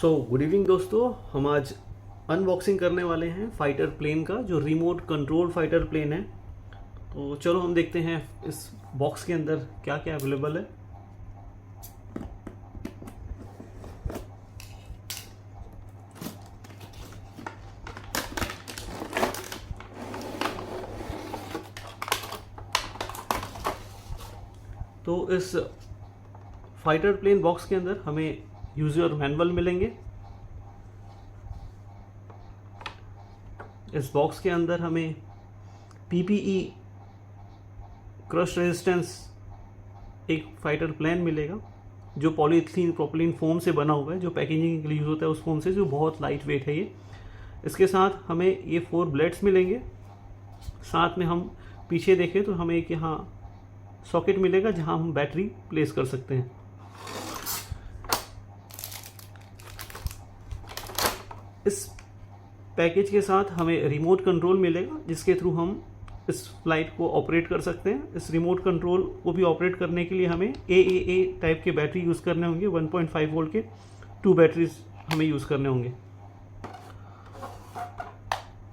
Good evening दोस्तों, हम आज अनबॉक्सिंग करने वाले हैं फाइटर प्लेन का, जो रिमोट कंट्रोल फाइटर प्लेन है। तो चलो हम देखते हैं इस बॉक्स के अंदर क्या क्या अवेलेबल है। तो इस फाइटर प्लेन बॉक्स के अंदर हमें यूजर मैनुअल मिलेंगे। इस बॉक्स के अंदर हमें पीपीई क्रश रेजिस्टेंस एक फाइटर प्लेन मिलेगा, जो पॉलीथीन प्रोपिलीन फोम से बना हुआ है, जो पैकेजिंग के लिए यूज़ होता है उस फोम से, जो बहुत लाइट वेट है ये। इसके साथ हमें ये 4 ब्लेड्स मिलेंगे। साथ में हम पीछे देखें तो हमें एक यहाँ सॉकेट मिलेगा जहाँ हम बैटरी प्लेस कर सकते हैं। इस पैकेज के साथ हमें रिमोट कंट्रोल मिलेगा, जिसके थ्रू हम इस फ्लाइट को ऑपरेट कर सकते हैं। इस रिमोट कंट्रोल को भी ऑपरेट करने के लिए हमें AAA टाइप के बैटरी यूज़ करने होंगे। 1.5 वोल्ट के 2 बैटरीज हमें यूज़ करने होंगे।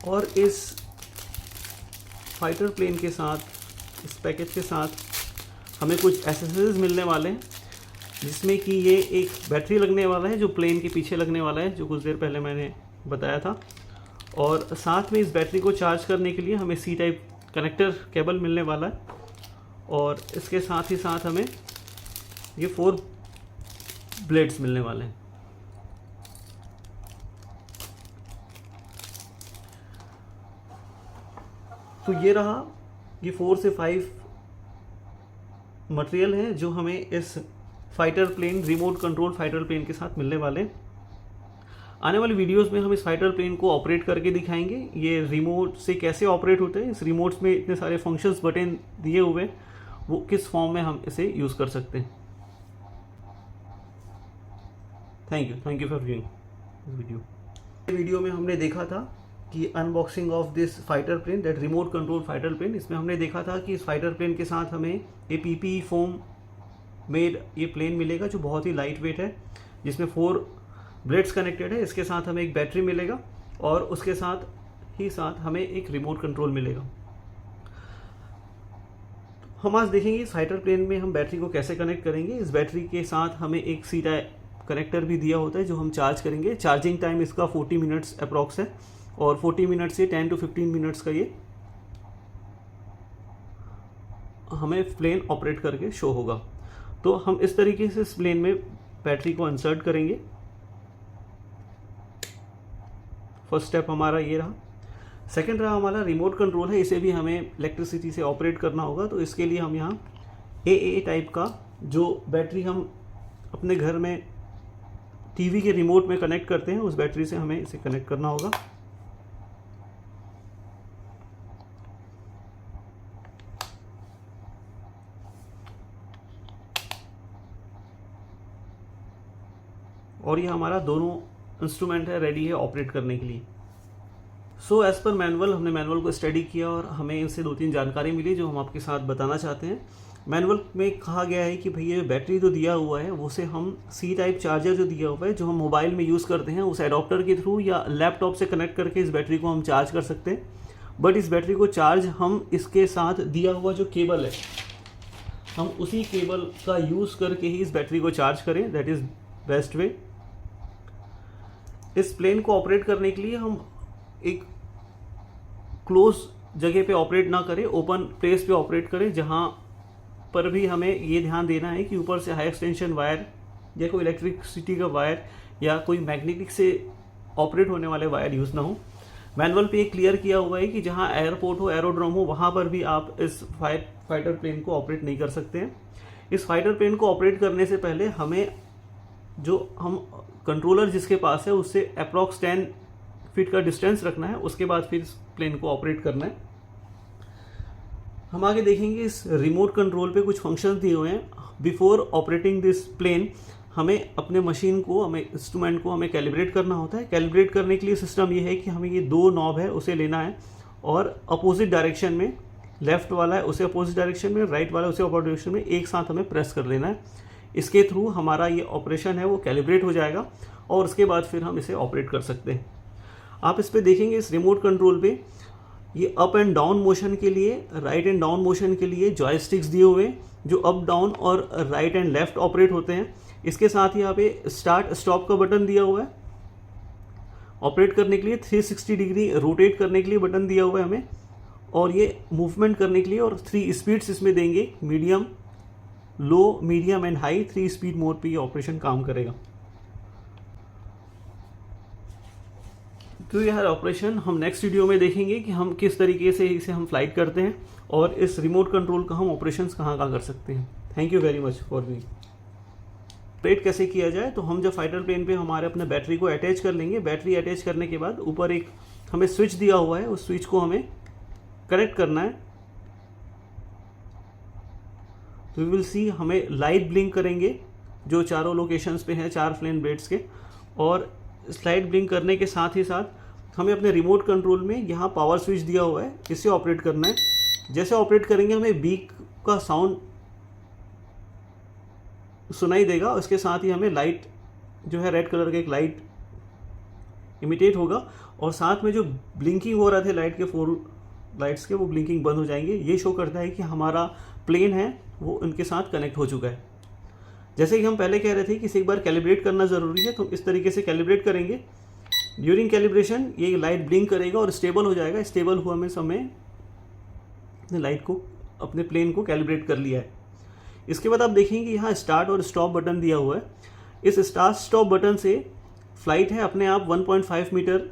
और इस फाइटर प्लेन के साथ, इस पैकेज के साथ हमें कुछ एक्सेसरीज मिलने वाले हैं, जिसमें कि ये एक बैटरी लगने वाला है जो प्लेन के पीछे लगने वाला है, जो कुछ देर पहले मैंने बताया था। और साथ में इस बैटरी को चार्ज करने के लिए हमें C टाइप कनेक्टर केबल मिलने वाला है। और इसके साथ ही साथ हमें ये 4 ब्लेड्स मिलने वाले हैं। तो ये रहा, ये 4 से 5 मटेरियल हैं जो हमें इस fighter plane, remote control fighter plane के साथ मिलने वाले हैं। आने वाली वीडियोस में हम इस फाइटर प्लेन को ऑपरेट करके दिखाएंगे, ये रिमोट से कैसे ऑपरेट होते हैं। इस रिमोट्स में इतने सारे फंक्शंस, बटन दिए हुए हैं, वो किस फॉर्म में हम इसे यूज़ कर सकते हैं। Thank you for viewing this video में हमने देखा था कि unboxing of this fighter plane, that remote control fighter plane. इसमें हमने देखा था कि इस फाइटर प्लेन के साथ हमें ये PPE फोम मेड ये प्लेन मिलेगा, जो बहुत ही लाइट वेट है, जिसमें 4 ब्लेड्स कनेक्टेड है। इसके साथ हमें एक बैटरी मिलेगा और उसके साथ हमें एक रिमोट कंट्रोल मिलेगा। हम आज देखेंगे इस फाइटर प्लेन में हम बैटरी को कैसे कनेक्ट करेंगे। इस बैटरी के साथ हमें एक C टाइप कनेक्टर भी दिया होता है, जो हम चार्ज करेंगे। चार्जिंग टाइम इसका 40 मिनट्स अप्रॉक्स है, और 40 मिनट से 10 to 15 मिनट्स का ये हमें प्लेन ऑपरेट करके शो होगा। तो हम इस तरीके से इस प्लेन में बैटरी को इंसर्ट करेंगे। फर्स्ट स्टेप हमारा ये रहा। सेकंड रहा हमारा रिमोट कंट्रोल है, इसे भी हमें इलेक्ट्रिसिटी से ऑपरेट करना होगा। तो इसके लिए हम यहाँ AAA टाइप का जो बैटरी हम अपने घर में टीवी के रिमोट में कनेक्ट करते हैं, उस बैटरी से हमें इसे कनेक्ट करना होगा। और ये हमारा दोनों इंस्ट्रूमेंट है, रेडी है ऑपरेट करने के लिए। सो एज पर मैनुअल, हमने मैनुअल को स्टडी किया और हमें इनसे 2-3 जानकारी मिली जो हम आपके साथ बताना चाहते हैं। मैनुअल में कहा गया है कि भैया बैटरी जो दिया हुआ है उसे हम C टाइप चार्जर जो दिया हुआ है, जो हम मोबाइल में यूज़ करते हैं, उस एडॉप्टर के थ्रू या लैपटॉप से कनेक्ट करके इस बैटरी को हम चार्ज कर सकते हैं। बट इस बैटरी को चार्ज हम इसके साथ दिया हुआ जो केबल है, हम उसी केबल का यूज़ करके ही इस बैटरी को चार्ज करें, दैट इज़ बेस्ट वे। इस प्लेन को ऑपरेट करने के लिए हम एक क्लोज जगह पे ऑपरेट ना करें, ओपन प्लेस पे ऑपरेट करें, जहाँ पर भी हमें ये ध्यान देना है कि ऊपर से हाई एक्सटेंशन वायर या कोई इलेक्ट्रिसिटी का वायर या कोई मैग्नेटिक से ऑपरेट होने वाले वायर यूज़ ना हो। मैनुअल पे क्लियर किया हुआ है कि जहाँ एयरपोर्ट हो, एरोड्रोम हो, वहाँ पर भी आप इस फाइटर प्लेन को ऑपरेट नहीं कर सकते हैं। इस फाइटर प्लेन को ऑपरेट करने से पहले हमें, जो हम कंट्रोलर जिसके पास है, उससे अप्रॉक्स 10 फीट का डिस्टेंस रखना है। उसके बाद फिर इस प्लेन को ऑपरेट करना है। हम आगे देखेंगे इस रिमोट कंट्रोल पे कुछ फंक्शंस दिए हुए हैं। बिफोर ऑपरेटिंग दिस प्लेन हमें अपने मशीन को, हमें इंस्ट्रूमेंट को हमें कैलिब्रेट करना होता है। कैलिब्रेट करने के लिए सिस्टम ये है कि हमें ये 2 नॉब है उसे लेना है और अपोजिट डायरेक्शन में, लेफ्ट वाला है उसे अपोजिट डायरेक्शन में, राइट वाला उसे अपोजिट डायरेक्शन में एक साथ हमें प्रेस कर लेना है। इसके थ्रू हमारा ये ऑपरेशन है वो कैलिब्रेट हो जाएगा और उसके बाद फिर हम इसे ऑपरेट कर सकते हैं। आप इस पे देखेंगे इस रिमोट कंट्रोल पे ये अप एंड डाउन मोशन के लिए, राइट एंड डाउन मोशन के लिए जॉयस्टिक्स दिए हुए हैं जो अप डाउन और राइट एंड लेफ्ट ऑपरेट होते हैं। इसके साथ ही यहाँ पे स्टार्ट स्टॉप का बटन दिया हुआ है ऑपरेट करने के लिए, 360 डिग्री रोटेट करने के लिए बटन दिया हुआ है हमें, और ये मूवमेंट करने के लिए, और 3 स्पीड्स इसमें देंगे, medium, low, medium and high. 3 speed mode पे ये ऑपरेशन काम करेगा। तो यह ऑपरेशन हम नेक्स्ट वीडियो में देखेंगे कि हम किस तरीके से इसे हम फ्लाइट करते हैं और इस रिमोट कंट्रोल का हम ऑपरेशंस कहाँ कर सकते हैं। Thank you very much for be. Operate कैसे किया जाए, तो हम जब फाइटर प्लेन पे हमारे अपने बैटरी को अटैच कर लेंगे, बैटरी अटैच करने के बाद ऊपर एक हमें स्विच दिया हुआ है, उस स्विच को हमें कनेक्ट करना है। तो वी विल सी हमें लाइट ब्लिंक करेंगे जो चारों लोकेशंस पे हैं 4 फ्लेम ब्लेड्स के, और स्लाइड ब्लिंक करने के साथ ही साथ हमें अपने रिमोट कंट्रोल में यहाँ पावर स्विच दिया हुआ है, इससे ऑपरेट करना है। जैसे ऑपरेट करेंगे हमें बीक का साउंड सुनाई देगा, उसके साथ ही हमें लाइट जो है रेड कलर का एक लाइट इमिटेट होगा, और साथ में जो ब्लिंकिंग हो रहे थे लाइट के 4 लाइट्स के, वो ब्लिंकिंग बंद हो जाएंगे। ये शो करता है कि हमारा प्लेन है वो उनके साथ कनेक्ट हो चुका है। जैसे कि हम पहले कह रहे थे कि इसे एक बार कैलिब्रेट करना ज़रूरी है, तो इस तरीके से कैलिब्रेट करेंगे। ड्यूरिंग कैलिब्रेशन ये लाइट ब्लिंक करेगा और स्टेबल हो जाएगा। स्टेबल हुआ में समय अपने लाइट को, अपने प्लेन को कैलिब्रेट कर लिया है। इसके बाद आप देखेंगे यहाँ स्टार्ट और स्टॉप बटन दिया हुआ है। इस स्टार्ट स्टॉप बटन से फ्लाइट है अपने आप 1.5 मीटर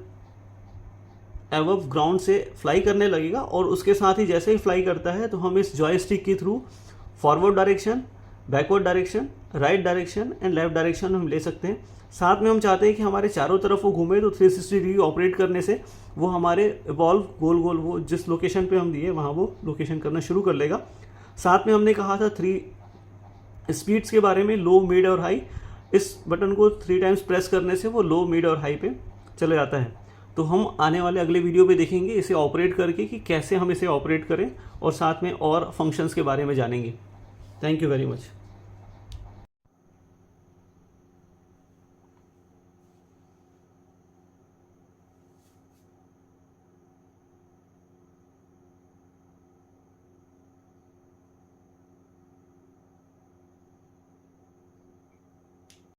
एबव ग्राउंड से फ्लाई करने लगेगा, और उसके साथ ही जैसे ही फ्लाई करता है तो हम इस जॉयस्टिक के through forward direction, backward direction, right direction and left direction हम ले सकते हैं। साथ में हम चाहते हैं कि हमारे चारों तरफ वो घूमे, तो 360 डिग्री ऑपरेट करने से वो हमारे इवॉल्व गोल गोल वो जिस लोकेशन पे हम दिए वहाँ वो लोकेशन करना शुरू कर लेगा। साथ में हमने कहा था 3 स्पीड्स के बारे में, लो, मिड और हाई। इस बटन को 3 टाइम्स प्रेस करने से वो लो, मिड और हाई पे चले जाता है। तो हम आने वाले अगले वीडियो पे देखेंगे इसे ऑपरेट करके कि कैसे हम इसे ऑपरेट करें, और साथ में और फंक्शंस के बारे में जानेंगे। Thank you very much.